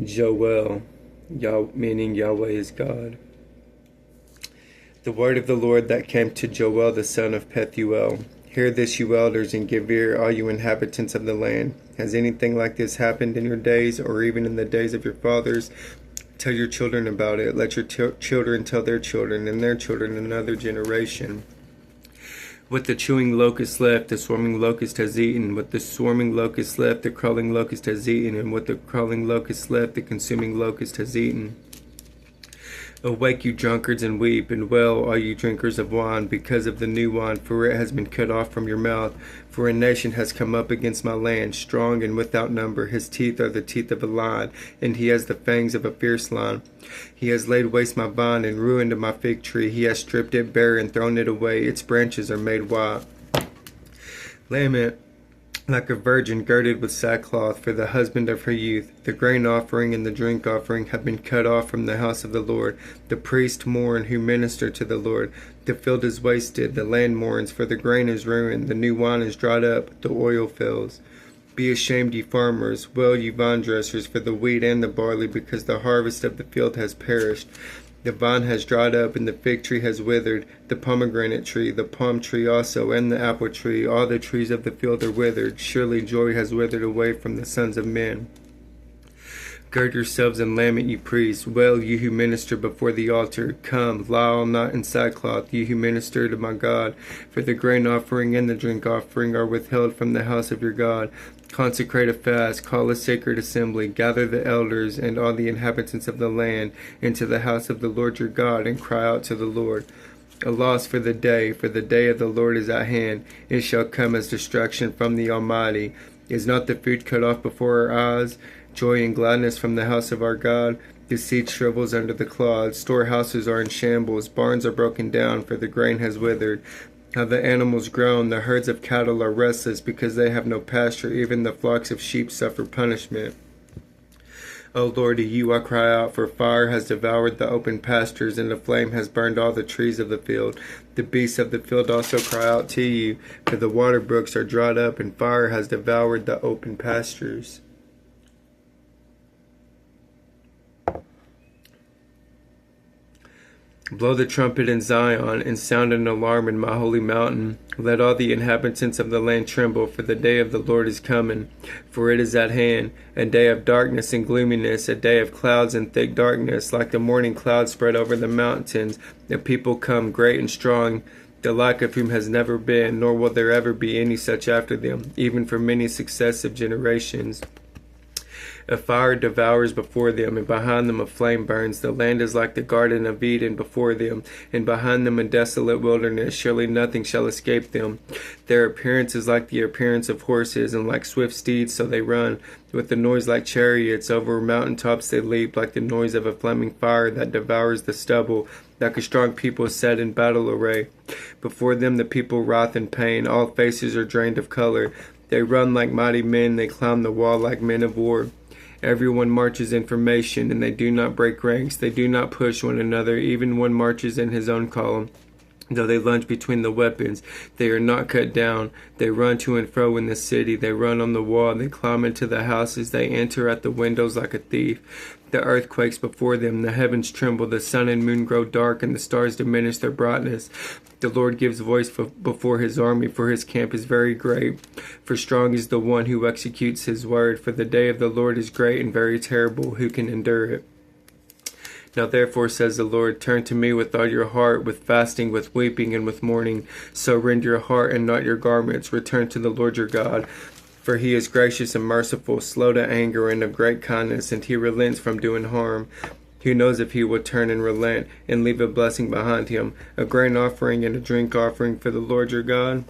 Joel, meaning Yahweh is God. The word of the Lord that came to Joel the son of Pethuel. Hear this, you elders, and give ear, all you inhabitants of the land. Has anything like this happened in your days, or even in the days of your fathers? Tell your children about it. Let your children tell their children, and their children another generation. What the chewing locust left, the swarming locust has eaten. What the swarming locust left, the crawling locust has eaten. And what the crawling locust left, the consuming locust has eaten. Awake, you drunkards, and weep, and wail, all you drinkers of wine, because of the new wine, for it has been cut off from your mouth. For a nation has come up against my land, strong and without number. His teeth are the teeth of a lion, and he has the fangs of a fierce lion. He has laid waste my vine and ruined my fig tree. He has stripped it bare and thrown it away. Its branches are made white. Lament like a virgin girded with sackcloth for the husband of her youth. The grain offering and the drink offering have been cut off from the house of the Lord. The priests mourn who minister to the Lord. The field is wasted, the land mourns, for the grain is ruined, the new wine is dried up, the oil fails. Be ashamed, ye farmers, wail, ye vine dressers, for the wheat and the barley, because the harvest of the field has perished. The vine has dried up, and the fig tree has withered, the pomegranate tree, the palm tree also, and the apple tree. All the trees of the field are withered. Surely joy has withered away from the sons of men. Gird yourselves and lament, ye priests. Wail, ye who minister before the altar. Come, lie all night in sackcloth, ye who minister to my God. For the grain offering and the drink offering are withheld from the house of your God. Consecrate a fast, call a sacred assembly, gather the elders and all the inhabitants of the land into the house of the Lord your God, and cry out to the Lord. Alas for the day of the Lord is at hand. It shall come as destruction from the Almighty. Is not the food cut off before our eyes? Joy and gladness from the house of our God. The seed shrivels under the clods. Storehouses are in shambles. Barns are broken down, for the grain has withered. How the animals groan, the herds of cattle are restless, because they have no pasture. Even the flocks of sheep suffer punishment. O Lord, to you I cry out, for fire has devoured the open pastures, and a flame has burned all the trees of the field. The beasts of the field also cry out to you, for the water brooks are dried up, and fire has devoured the open pastures. Blow the trumpet in Zion, and sound an alarm in my holy mountain. Let all the inhabitants of the land tremble, for the day of the Lord is coming. For it is at hand, a day of darkness and gloominess, a day of clouds and thick darkness, like the morning clouds spread over the mountains. A people come great and strong, the like of whom has never been, nor will there ever be any such after them, even for many successive generations. A fire devours before them, and behind them a flame burns. The land is like the Garden of Eden before them, and behind them a desolate wilderness. Surely nothing shall escape them. Their appearance is like the appearance of horses, and like swift steeds so they run. With a noise like chariots, over mountain tops they leap, like the noise of a flaming fire that devours the stubble, like a strong people set in battle array. Before them the people writhe in pain, all faces are drained of color. They run like mighty men, they climb the wall like men of war. Everyone marches in formation, and they do not break ranks. They do not push one another. Even one marches in his own column. Though they lunge between the weapons, they are not cut down. They run to and fro in the city. They run on the wall. They climb into the houses. They enter at the windows like a thief. The earth quakes before them. The heavens tremble. The sun and moon grow dark, and the stars diminish their brightness. The Lord gives voice before his army, for his camp is very great. For strong is the one who executes his word. For the day of the Lord is great and very terrible. Who can endure it? Now therefore, says the Lord, turn to me with all your heart, with fasting, with weeping, and with mourning. So rend your heart and not your garments. Return to the Lord your God. For he is gracious and merciful, slow to anger, and of great kindness, and he relents from doing harm. Who knows if he will turn and relent, and leave a blessing behind him, a grain offering and a drink offering for the Lord your God?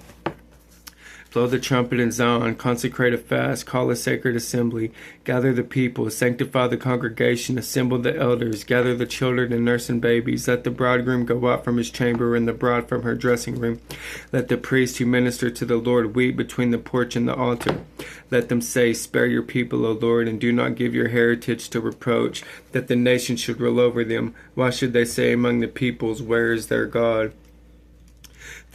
Blow the trumpet in Zion, consecrate a fast, call a sacred assembly, gather the people, sanctify the congregation, assemble the elders, gather the children and nursing babies. Let the bridegroom go out from his chamber, and the bride from her dressing room. Let the priests who minister to the Lord weep between the porch and the altar. Let them say, spare your people, O Lord, and do not give your heritage to reproach, that the nations should rule over them. Why should they say among the peoples, where is their God?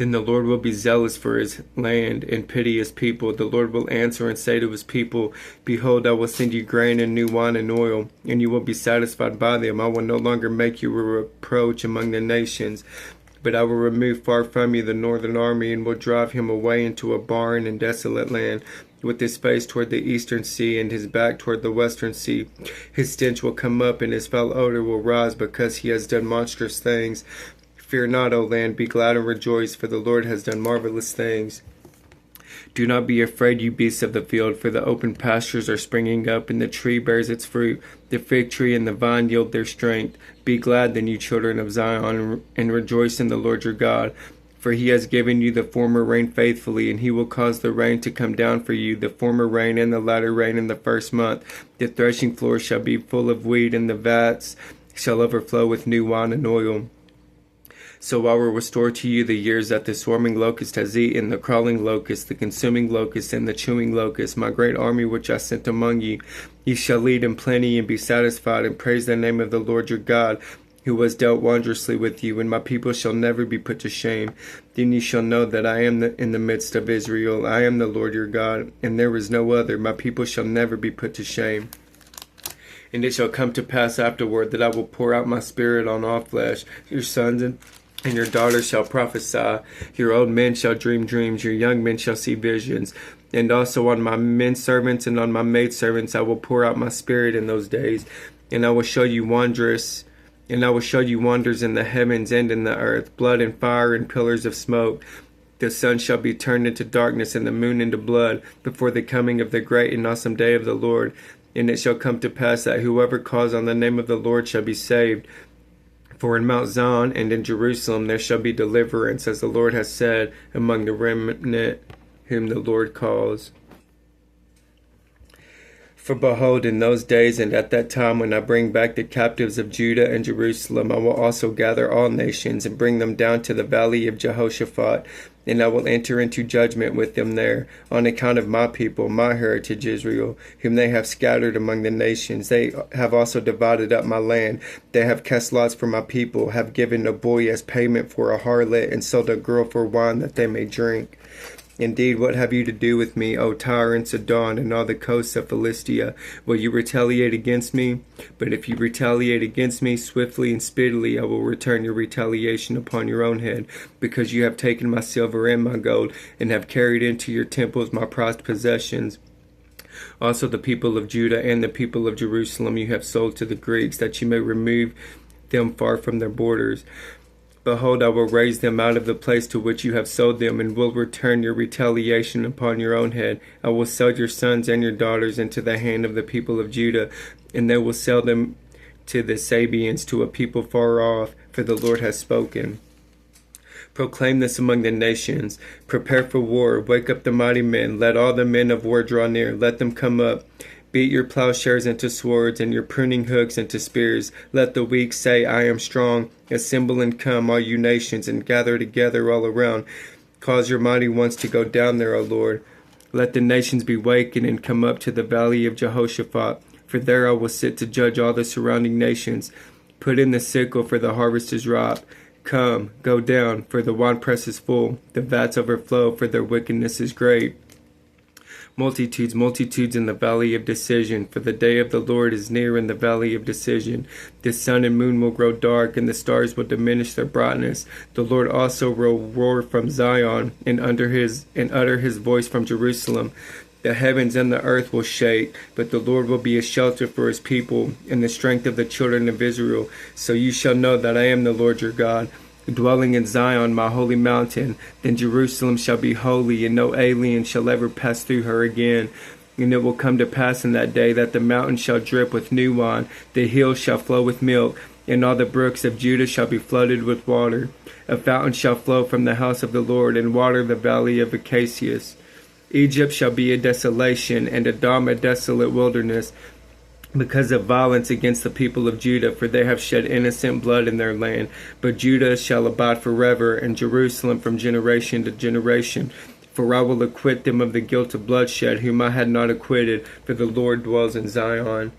Then the Lord will be zealous for his land and pity his people. The Lord will answer and say to his people, Behold, I will send you grain and new wine and oil, and you will be satisfied by them. I will no longer make you a reproach among the nations, but I will remove far from you the northern army, and will drive him away into a barren and desolate land, with his face toward the eastern sea, and his back toward the western sea. His stench will come up, and his foul odor will rise, because he has done monstrous things. Fear not, O land, be glad and rejoice, for the Lord has done marvelous things. Do not be afraid, you beasts of the field, for the open pastures are springing up, and the tree bears its fruit. The fig tree and the vine yield their strength. Be glad then, you children of Zion, and rejoice in the Lord your God. For he has given you the former rain faithfully, and he will cause the rain to come down for you, the former rain and the latter rain in the first month. The threshing floor shall be full of wheat, and the vats shall overflow with new wine and oil. So I will restore to you the years that the swarming locust has eaten, the crawling locust, the consuming locust, and the chewing locust, my great army which I sent among you. Ye shall eat in plenty and be satisfied, and praise the name of the Lord your God, who has dealt wondrously with you, and my people shall never be put to shame. Then ye shall know that I am in the midst of Israel. I am the Lord your God, and there is no other. My people shall never be put to shame. And it shall come to pass afterward that I will pour out my spirit on all flesh. Your sons and your daughters shall prophesy. Your old men shall dream dreams. Your young men shall see visions. And also on my men servants and on my maid servants I will pour out my spirit in those days. And I will show you wonders in the heavens and in the earth, blood and fire and pillars of smoke. The sun shall be turned into darkness and the moon into blood before the coming of the great and awesome day of the Lord. And it shall come to pass that whoever calls on the name of the Lord shall be saved. For in Mount Zion and in Jerusalem there shall be deliverance, as the Lord has said, among the remnant whom the Lord calls. For behold, in those days and at that time when I bring back the captives of Judah and Jerusalem, I will also gather all nations and bring them down to the valley of Jehoshaphat, and I will enter into judgment with them there, on account of my people, my heritage Israel, whom they have scattered among the nations. They have also divided up my land. They have cast lots for my people, have given a boy as payment for a harlot, and sold a girl for wine that they may drink. Indeed, what have you to do with me, O Tyre and Sidon, and all the coasts of Philistia? Will you retaliate against me? But if you retaliate against me, swiftly and speedily I will return your retaliation upon your own head, because you have taken my silver and my gold, and have carried into your temples my prized possessions. Also the people of Judah and the people of Jerusalem you have sold to the Greeks, that you may remove them far from their borders. Behold, I will raise them out of the place to which you have sold them, and will return your retaliation upon your own head. I will sell your sons and your daughters into the hand of the people of Judah, and they will sell them to the Sabeans, to a people far off, for the Lord has spoken. Proclaim this among the nations. Prepare for war. Wake up the mighty men. Let all the men of war draw near. Let them come up. Beat your plowshares into swords, and your pruning hooks into spears. Let the weak say, I am strong. Assemble and come, all you nations, and gather together all around. Cause your mighty ones to go down there, O Lord. Let the nations be wakened and come up to the valley of Jehoshaphat. For there I will sit to judge all the surrounding nations. Put in the sickle, for the harvest is ripe. Come, go down, for the winepress is full. The vats overflow, for their wickedness is great. Multitudes, multitudes in the valley of decision, for the day of the Lord is near in the valley of decision. The sun and moon will grow dark, and the stars will diminish their brightness. The Lord also will roar from Zion, and utter his voice from Jerusalem. The heavens and the earth will shake, but the Lord will be a shelter for his people, and the strength of the children of Israel. So you shall know that I am the Lord your God, dwelling in Zion, my holy mountain. Then Jerusalem shall be holy, and no alien shall ever pass through her again. And it will come to pass in that day that the mountain shall drip with new wine, the hills shall flow with milk, and all the brooks of Judah shall be flooded with water. A fountain shall flow from the house of the Lord, and water the valley of Acacias. Egypt shall be a desolation, and Edom a desolate wilderness, because of violence against the people of Judah, for they have shed innocent blood in their land. But Judah shall abide forever, and Jerusalem from generation to generation. For I will acquit them of the guilt of bloodshed, whom I had not acquitted, for the Lord dwells in Zion.